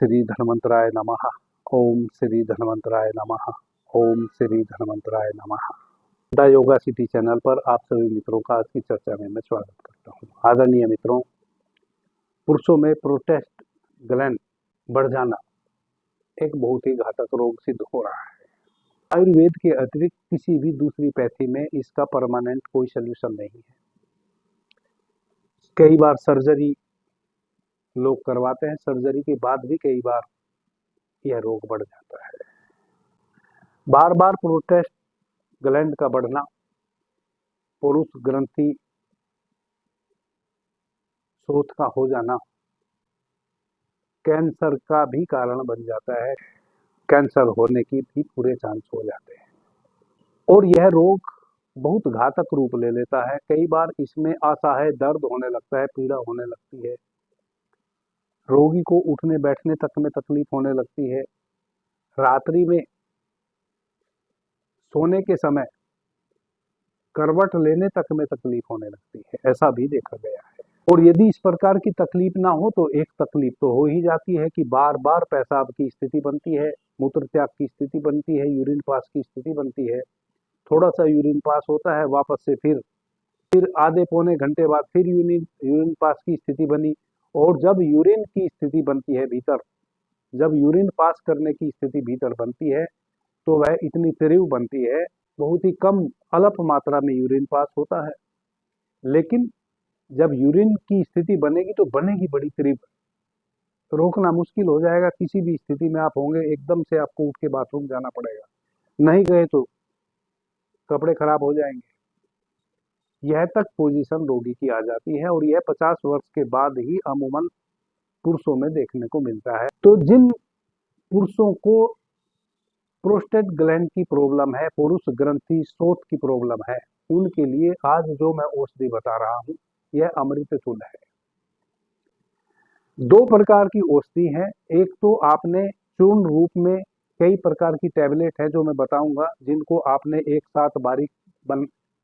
श्री धन्वंतराय नमः। ओम श्री धन्वंतराय नमः। ओम श्री धन्वंतराय नमः। द योगा सिटी चैनल पर आप सभी मित्रों का आज की चर्चा में मैं स्वागत करता हूँ। आदरणीय मित्रों, पुरुषों में प्रोस्टेट ग्लैंड बढ़ जाना एक बहुत ही घातक रोग सिद्ध हो रहा है। आयुर्वेद के अतिरिक्त किसी भी दूसरी पैथी में इसका परमानेंट कोई सोल्यूशन नहीं है। कई बार सर्जरी लोग करवाते हैं, सर्जरी के बाद भी कई बार यह रोग बढ़ जाता है। बार बार प्रोस्टेट ग्लैंड का बढ़ना, पुरुष ग्रंथि शोथ का हो जाना कैंसर का भी कारण बन जाता है। कैंसर होने की भी पूरे चांस हो जाते हैं और यह रोग बहुत घातक रूप ले लेता है। कई बार इसमें असहाय दर्द होने लगता है, पीड़ा होने लगती है, रोगी को उठने बैठने तक में तकलीफ होने लगती है, रात्रि में सोने के समय करवट लेने तक में तकलीफ होने लगती है। ऐसा भी देखा गया है। और यदि इस प्रकार की तकलीफ ना हो तो एक तकलीफ तो हो ही जाती है कि बार बार पेशाब की स्थिति बनती है, मूत्र त्याग की स्थिति बनती है, यूरिन पास की स्थिति बनती है। थोड़ा सा यूरिन पास होता है, वापस से फिर आधे पौने घंटे बाद फिर यूरिन पास की स्थिति बनी। और जब यूरिन की स्थिति बनती है भीतर, जब यूरिन पास करने की स्थिति भीतर बनती है तो वह इतनी तीव्र बनती है, बहुत ही कम अल्प मात्रा में यूरिन पास होता है, लेकिन जब यूरिन की स्थिति बनेगी तो बनेगी बड़ी तीव्र। रोकना मुश्किल हो जाएगा। किसी भी स्थिति में आप होंगे, एकदम से आपको उठ के बाथरूम जाना पड़ेगा, नहीं गए तो कपड़े खराब हो जाएंगे। यह तक पोजीशन रोगी की आ जाती है और यह 50 वर्ष के बाद ही अमूमन पुरुषों में देखने को मिलता है। तो जिन पुरुषों को प्रोस्टेट ग्लैंड की प्रॉब्लम है, पुरुष ग्रंथि शोथ की प्रॉब्लम है, उनके लिए आज जो मैं औषधि बता रहा हूं यह अमृत तुल्य है। दो प्रकार की औषधि है। एक तो आपने चूर्ण रूप में कई प्रकार की टैबलेट है जो मैं बताऊंगा, जिनको आपने एक साथ बारीक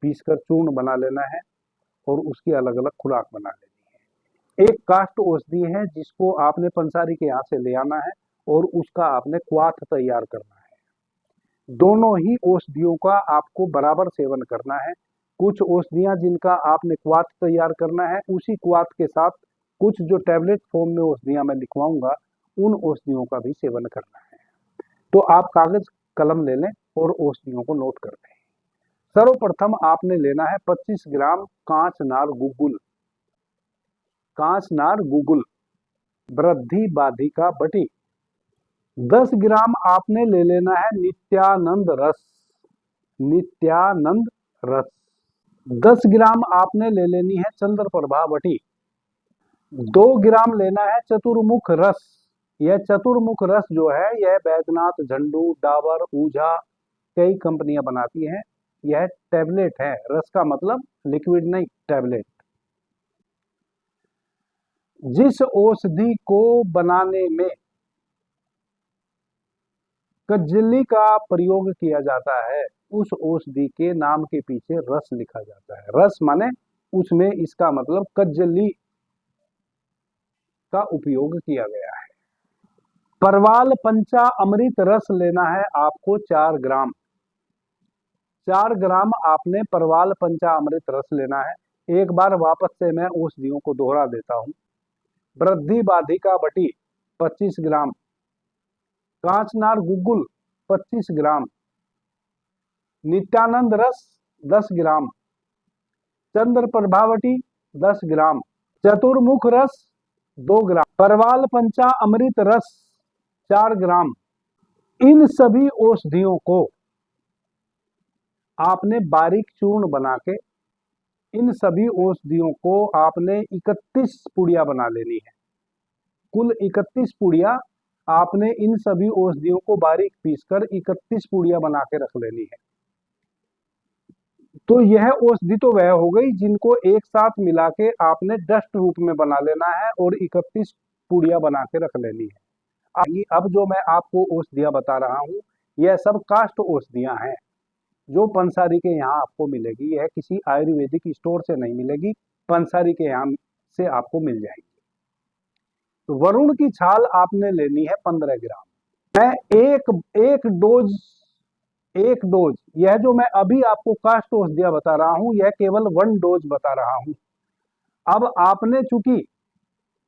पीसकर चूर्ण बना लेना है और उसकी अलग अलग खुराक बना लेनी है। एक काष्ठ औषधि है जिसको आपने पंसारी के यहाँ से ले आना है और उसका आपने क्वाथ तैयार करना है। दोनों ही औषधियों का आपको बराबर सेवन करना है। कुछ औषधियां जिनका आपने क्वाथ तैयार करना है, उसी क्वाथ के साथ कुछ जो टैबलेट फॉर्म में औषधियां मैं लिखवाऊंगा उन औषधियों का भी सेवन करना है। तो आप कागज कलम ले लें और औषधियों को नोट कर लें। सर्वप्रथम आपने लेना है 25 ग्राम कांचनार गुगुल। कांचनार गुगुल वृद्धि बाधिका बटी। 10 ग्राम आपने ले लेना है नित्यानंद रस। नित्यानंद रस 10 ग्राम आपने ले लेनी है चंद्रप्रभा बटी। 2 ग्राम लेना है चतुर्मुख रस। यह चतुर्मुख रस जो है यह बैद्यनाथ, झंडू, डाबर, ऊझा कई कंपनियां बनाती हैं। यह टैबलेट है, रस का मतलब लिक्विड नहीं, टैबलेट। जिस औषधि को बनाने में कज्जली का प्रयोग किया जाता है उस औषधि के नाम के पीछे रस लिखा जाता है। रस माने उसमें इसका मतलब कज्जली का उपयोग किया गया है। परवाल पंचा अमृत रस लेना है आपको 4 ग्राम। 4 ग्राम आपने परवाल पंचा अमृत रस लेना है। एक बार वापस से मैं औषधियों को दोहरा देता हूं। वृद्धि बाधिका बटी 25 ग्राम, कांचनार गुगुल 25 ग्राम, नित्यानंद रस 10 ग्राम, चंद्र प्रभावटी 10 ग्राम, चतुर्मुख रस 2 ग्राम, परवाल पंचा अमृत रस 4 ग्राम। इन सभी औषधियों को आपने बारीक चूर्ण बना के, इन सभी औषधियों को आपने 31 पुड़िया बना लेनी है। कुल 31 पुड़िया आपने इन सभी औषधियों को बारीक पीसकर 31 पुड़िया बना के रख लेनी है। तो यह औषधि तो वह हो गई जिनको एक साथ मिला के आपने डस्ट रूप में बना लेना है और 31 पुड़िया बना के रख लेनी है। अब जो मैं आपको औषधियां बता रहा हूं यह सब काष्ठ औषधियां हैं जो पंसारी के यहाँ आपको मिलेगी। यह किसी आयुर्वेदिक स्टोर से नहीं मिलेगी, पंसारी के यहाँ से आपको मिल जाएगी। तो वरुण की छाल आपने लेनी है 15 ग्राम। मैं एक डोज यह जो मैं अभी आपको कास्ट औषधियां बता रहा हूं, यह केवल 1 डोज बता रहा हूं। अब आपने चूंकि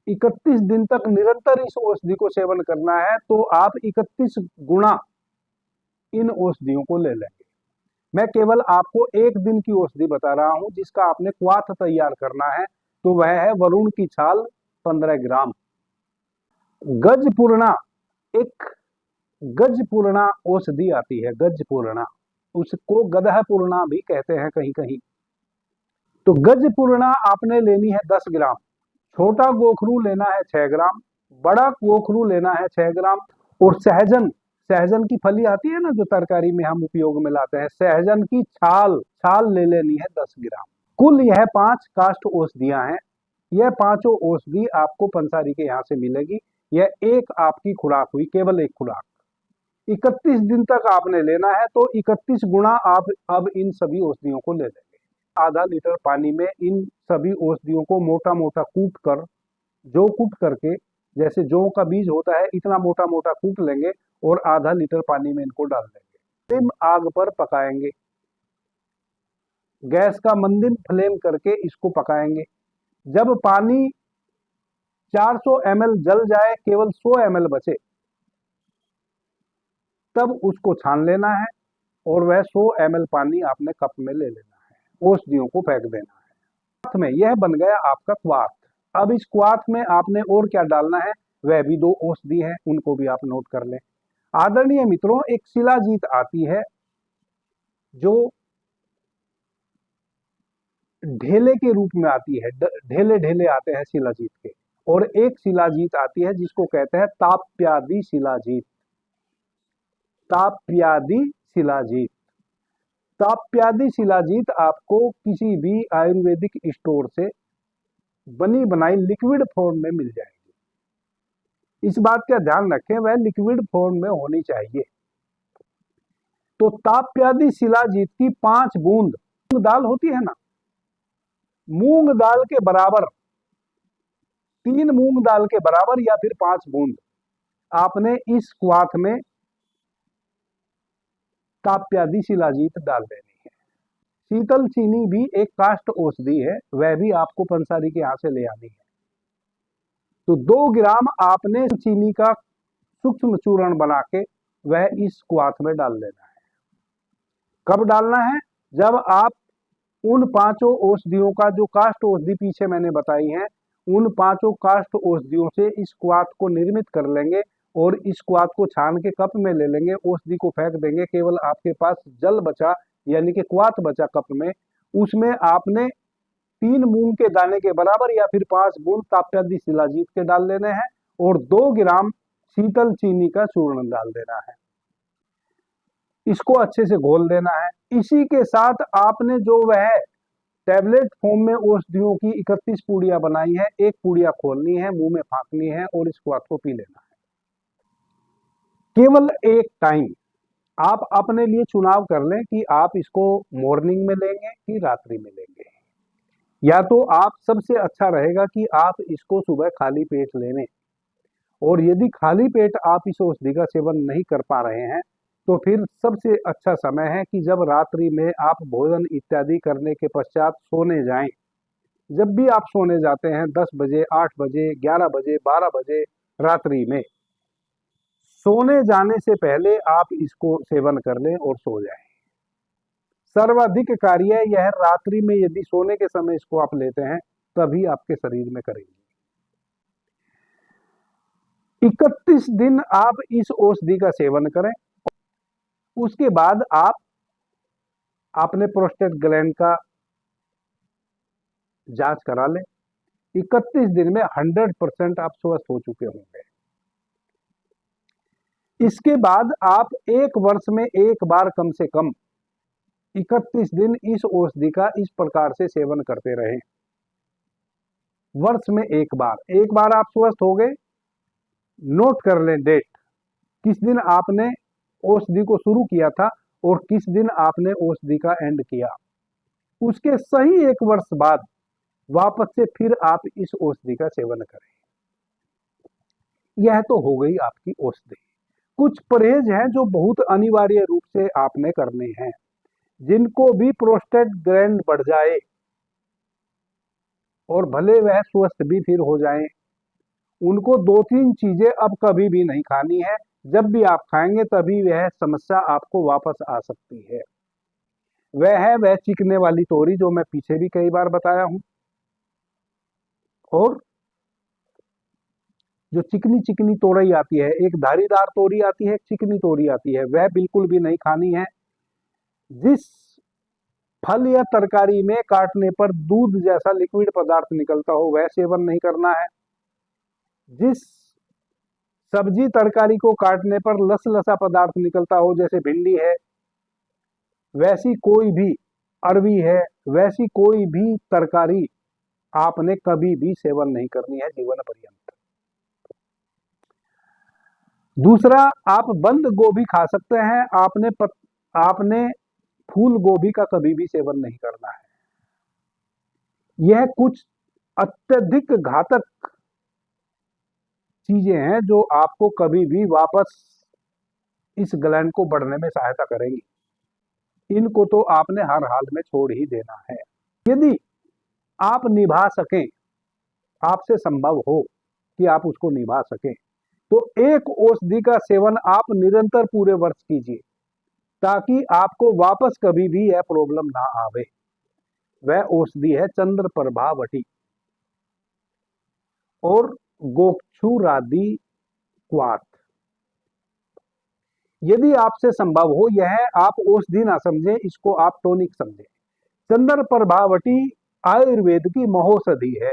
31 दिन तक निरंतर इस औषधि को सेवन करना है, तो आप 31 गुना इन औषधियों को ले लेंगे। मैं केवल आपको एक दिन की औषधि बता रहा हूं जिसका आपने क्वाथ तैयार करना है, तो वह है वरुण की छाल 15 ग्राम। गजपूर्णा, एक गजपूर्णा औषधि आती है, गजपूर्णा, उसको गदहपूर्णा भी कहते हैं कहीं कहीं। तो गजपूर्णा आपने लेनी है 10 ग्राम। छोटा गोखरू लेना है 6 ग्राम, बड़ा गोखरू लेना है 6 ग्राम। और सहजन, सहजन की फली आती है ना जो तरकारी में हम उपयोग में लाते हैं, सहजन की छाल छाल ले लेनी है 10 ग्राम। कुल यह 5 काष्ठ औषधियां हैं। यह पांचों औषधि आपको पंसारी के यहाँ से मिलेगी। यह एक आपकी खुराक हुई, केवल एक खुराक। 31 दिन तक आपने लेना है, तो 31 गुना आप अब इन सभी औषधियों को ले लेंगे। आधा लीटर पानी में इन सभी औषधियों को मोटा मोटा कूट कर, जो कूट करके, जैसे जौ का बीज होता है इतना मोटा मोटा कूट लेंगे और आधा लीटर पानी में इनको डाल देंगे। सिम आग पर पकाएंगे, गैस का मंदिन फ्लेम करके इसको पकाएंगे। जब पानी 400 ml जल जाए, केवल 100 ml बचे, तब उसको छान लेना है और वह 100 ml पानी आपने कप में ले लेना है, औषधियों को फेंक देना है। क्वाथ में यह बन गया आपका क्वाथ। अब इस क्वाथ में आपने और क्या डालना है, वह भी 2 औषधि है, उनको भी आप नोट कर लें। आदरणीय मित्रों, एक शिलाजीत आती है जो ढेले के रूप में आती है, ढेले ढेले आते हैं शिलाजीत के। और एक शिलाजीत आती है जिसको कहते हैं ताप्यादि शिलाजीत, ताप्यादि शिलाजीत। ताप्यादि शिलाजीत आपको किसी भी आयुर्वेदिक स्टोर से बनी बनाई लिक्विड फॉर्म में मिल जाएगी। इस बात का ध्यान रखें, वह लिक्विड फॉर्म में होनी चाहिए। तो ताप्यादि शिलाजीत की 5 बूंद, मूंग दाल होती है ना, मूंग दाल के बराबर, 3 मूंग दाल के बराबर या फिर 5 बूंद आपने इस क्वाथ में ताप्यादि शिलाजीत डाल देनी है। शीतल चीनी भी एक काष्ठ औषधि है, वह भी आपको पंसारी के यहाँ से ले आनी है। तो 2 ग्राम आपने चीनी का सूक्ष्म चूर्ण बना के वह इस क्वाथ में डाल देना है। कब डालना है, जब आप उन 5 औषधियों का, जो काष्ठ औषधि पीछे मैंने बताई हैं, उन 5 काष्ठ औषधियों से इस क्वाथ को निर्मित कर लेंगे और इस क्वाथ को छान के कप में ले लेंगे, औषधि को फेंक देंगे। केवल आपके पास जल बचा, यानी कि क्वाथ बचा कप में, उसमें आपने 3 मूंग के दाने के बराबर या फिर 5 बूंद ताप्यादि शिलाजीत के डाल लेने हैं और 2 ग्राम शीतल चीनी का चूर्ण डाल देना है। इसको अच्छे से घोल देना है। इसी के साथ आपने जो वह टैबलेट फॉर्म में औषधियों की 31 पूड़ियां बनाई है, एक पूड़िया खोलनी है, मुंह में फांकनी है और इस क्वाथ को पी लेना है। केवल एक टाइम आप अपने लिए चुनाव कर लें कि आप इसको मॉर्निंग में लेंगे कि रात्रि में लेंगे। या तो आप, सबसे अच्छा रहेगा कि आप इसको सुबह खाली पेट ले लें, और यदि खाली पेट आप इस औषधि का सेवन नहीं कर पा रहे हैं, तो फिर सबसे अच्छा समय है कि जब रात्रि में आप भोजन इत्यादि करने के पश्चात सोने जाएं। जब भी आप सोने जाते हैं 10 बजे, 8 बजे, 11 बजे, 12 बजे रात्रि में, सोने जाने से पहले आप इसको सेवन कर लें और सो जाएं। सर्वाधिक कार्य यह रात्रि में, यदि सोने के समय इसको आप लेते हैं, तभी आपके शरीर में करेंगे। 31 दिन आप इस औषधि का सेवन करें। उसके बाद आप अपने प्रोस्टेट ग्लैंड का जांच करा लें। 31 दिन में 100% आप स्वस्थ हो चुके होंगे। इसके बाद आप 1 वर्ष में एक बार कम से कम 31 दिन इस औषधि का इस प्रकार से सेवन करते रहें। वर्ष में एक बार आप स्वस्थ हो गए, नोट कर लें डेट, किस दिन आपने औषधि को शुरू किया था और किस दिन आपने औषधि का एंड किया। उसके सही 1 वर्ष बाद वापस से फिर आप इस औषधि का सेवन करें। यह तो हो गई आपकी औषधि। कुछ परहेज हैं जो बहुत अनिवार्य रूप से आपने करने हैं। जिनको भी प्रोस्टेट ग्लैंड बढ़ जाए और भले वह स्वस्थ भी फिर हो जाएं, उनको 2-3 चीजें अब कभी भी नहीं खानी है। जब भी आप खाएंगे तभी वह समस्या आपको वापस आ सकती है। वह चिकने वाली तोरी जो मैं पीछे भी कई बार बताया हूं, और जो चिकनी चिकनी तोरई आती है, एक धारीदार तोरी आती है, एक चिकनी तोरी आती है, वह बिल्कुल भी नहीं खानी है। जिस फल या तरकारी में काटने पर दूध जैसा लिक्विड पदार्थ निकलता हो वह सेवन नहीं करना है। जिस सब्जी तरकारी को काटने पर लसलसा पदार्थ निकलता हो, जैसे भिंडी है, वैसी कोई भी, अरवी है, वैसी कोई भी तरकारी आपने कभी भी सेवन नहीं करनी है जीवन पर्यंत। दूसरा, आप बंद गोभी खा सकते हैं, आपने फूल गोभी का कभी भी सेवन नहीं करना है। यह कुछ अत्यधिक घातक चीजें हैं जो आपको कभी भी वापस इस ग्लैंड को बढ़ने में सहायता करेंगी। इनको तो आपने हर हाल में छोड़ ही देना है। यदि आप निभा सकें, आपसे संभव हो कि आप उसको निभा सकें, तो एक औषधि का सेवन आप निरंतर पूरे वर्ष कीजिए, ताकि आपको वापस कभी भी यह प्रॉब्लम ना आवे। वह औषधि है चंद्रप्रभावटी और गोक्षुरादि क्वाथ। यदि आपसे संभव हो, यह आप औषधि ना समझे, इसको आप टॉनिक समझे। चंद्रप्रभावटी आयुर्वेद की महौषधि है।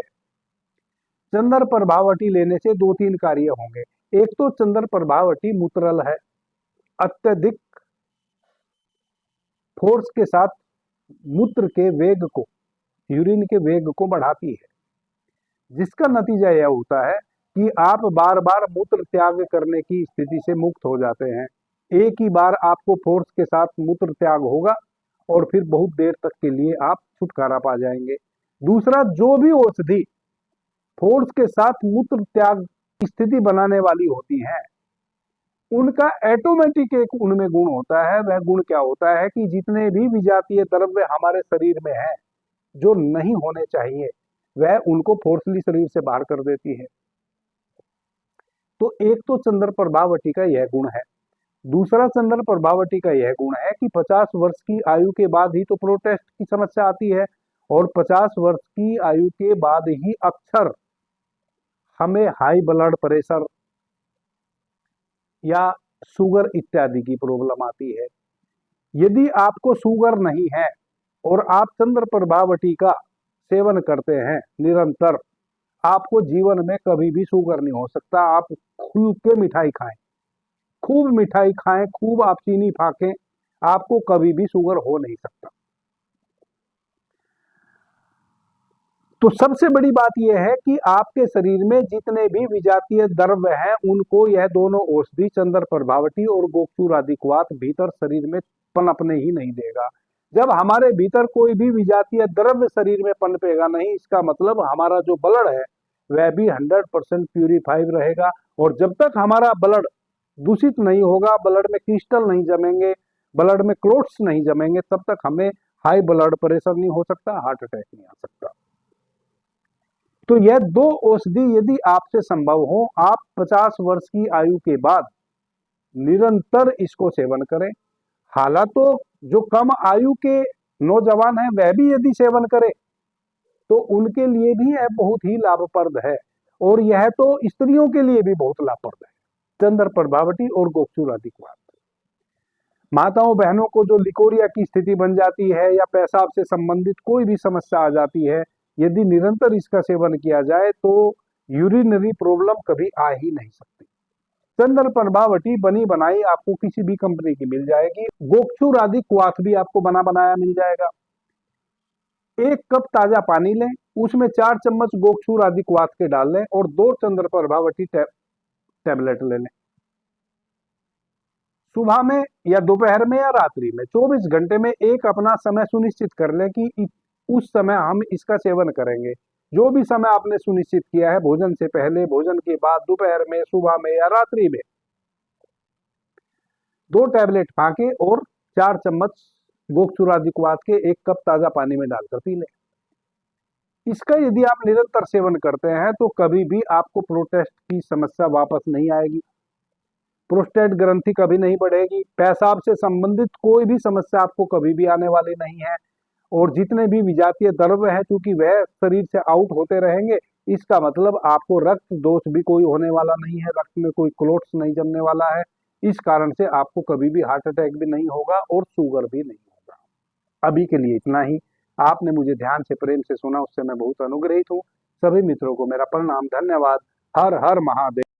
चंद्रप्रभावटी लेने से 2-3 कार्य होंगे। एक तो चंद्रप्रभावटी मूत्रल है, अत्यधिक फोर्स के साथ मूत्र के वेग को, यूरिन के वेग को बढ़ाती है, जिसका नतीजा यह होता है कि आप बार बार मूत्र त्याग करने की स्थिति से मुक्त हो जाते हैं। एक ही बार आपको फोर्स के साथ मूत्र त्याग होगा और फिर बहुत देर तक के लिए आप छुटकारा पा जाएंगे। दूसरा, जो भी औषधि फोर्स के साथ मूत्र त्याग स्थिति बनाने वाली होती हैं, उनका ऑटोमेटिक एक उनमें गुण होता है। वह गुण क्या होता है कि जितने भी विजातीय द्रव्य हमारे शरीर में हैं जो नहीं होने चाहिए, वह उनको फोर्सली शरीर से बाहर कर देती है। तो एक तो चंद्रप्रभावटी का यह गुण है। दूसरा, चंद्रप्रभावटी का यह गुण है कि 50 वर्ष की आयु के बाद ही तो प्रोस्टेट की समस्या आती है, और 50 वर्ष की आयु के बाद ही अक्सर हमें हाई ब्लड प्रेशर या शुगर इत्यादि की प्रॉब्लम आती है। यदि आपको शुगर नहीं है और आप चंद्रप्रभावटी का सेवन करते हैं निरंतर, आपको जीवन में कभी भी शुगर नहीं हो सकता। आप खुल के मिठाई खाएं, खूब मिठाई खाएं, खूब आप चीनी फाकें, आपको कभी भी शुगर हो नहीं सकता। तो सबसे बड़ी बात यह है कि आपके शरीर में जितने भी विजातीय द्रव्य हैं, उनको यह दोनों औषधि चंद्रप्रभावटी और गोक्षुरादि क्वाथ भीतर शरीर में पनपने ही नहीं देगा। जब हमारे भीतर कोई भी विजातीय द्रव्य शरीर में पनपेगा नहीं, इसका मतलब हमारा जो ब्लड है वह भी 100% प्यूरिफाइड रहेगा। और जब तक हमारा ब्लड दूषित नहीं होगा, ब्लड में क्रिस्टल नहीं जमेंगे, ब्लड में क्लोट्स नहीं जमेंगे, तब तक हमें हाई ब्लड प्रेशर नहीं हो सकता, हार्ट अटैक नहीं आ सकता। तो यह दो औषधि यदि आपसे संभव हो, आप 50 वर्ष की आयु के बाद निरंतर इसको सेवन करें। हालांकि जो कम आयु के नौजवान हैं वह भी यदि सेवन करें तो उनके लिए भी यह बहुत ही लाभप्रद है, और यह तो स्त्रियों के लिए भी बहुत लाभप्रद है। चंद्रप्रभावटी और गोक्षुरादि क्वाथ। माताओं बहनों को जो लिकोरिया की स्थिति बन जाती है या पेशाब से संबंधित कोई भी समस्या आ जाती है, यदि निरंतर इसका सेवन किया जाए तो यूरिनरी प्रॉब्लम कभी आ ही नहीं सकती। चंद्रप्रभावटी बनी बनाई आपको किसी भी कंपनी की मिल जाएगी। गोक्षुरादि क्वाथ भी आपको बना बनाया मिल जाएगा। 1 कप ताजा पानी लें, उसमें 4 चम्मच गोक्षुरादि क्वाथ के डाल लें और 2 चंद्रप्रभावटी टैबलेट ले लें। सुबह में या दोपहर में या रात्रि में 24 घंटे में एक अपना समय सुनिश्चित कर लें कि उस समय हम इसका सेवन करेंगे। जो भी समय आपने सुनिश्चित किया है, भोजन से पहले, भोजन के बाद, दोपहर में, सुबह में या रात्रि में, 2 टैबलेट खा के और 4 चम्मच गोखचूरादिक्वाथ के 1 कप ताजा पानी में डालकर पी लें। इसका यदि आप निरंतर सेवन करते हैं तो कभी भी आपको प्रोस्टेट की समस्या वापस नहीं आएगी, प्रोस्टेट ग्रंथि कभी नहीं बढ़ेगी, पेशाब से संबंधित कोई भी समस्या आपको कभी भी आने वाली नहीं है। और जितने भी विजातीय द्रव्य हैं, चूंकि वह शरीर से आउट होते रहेंगे, इसका मतलब आपको रक्त दोष भी कोई होने वाला नहीं है, रक्त में कोई क्लोट्स नहीं जमने वाला है। इस कारण से आपको कभी भी हार्ट अटैक भी नहीं होगा और शुगर भी नहीं होगा। अभी के लिए इतना ही। आपने मुझे ध्यान से, प्रेम से सुना, उससे मैं बहुत अनुग्रहित हूँ। सभी मित्रों को मेरा प्रणाम, धन्यवाद। हर हर महादेव।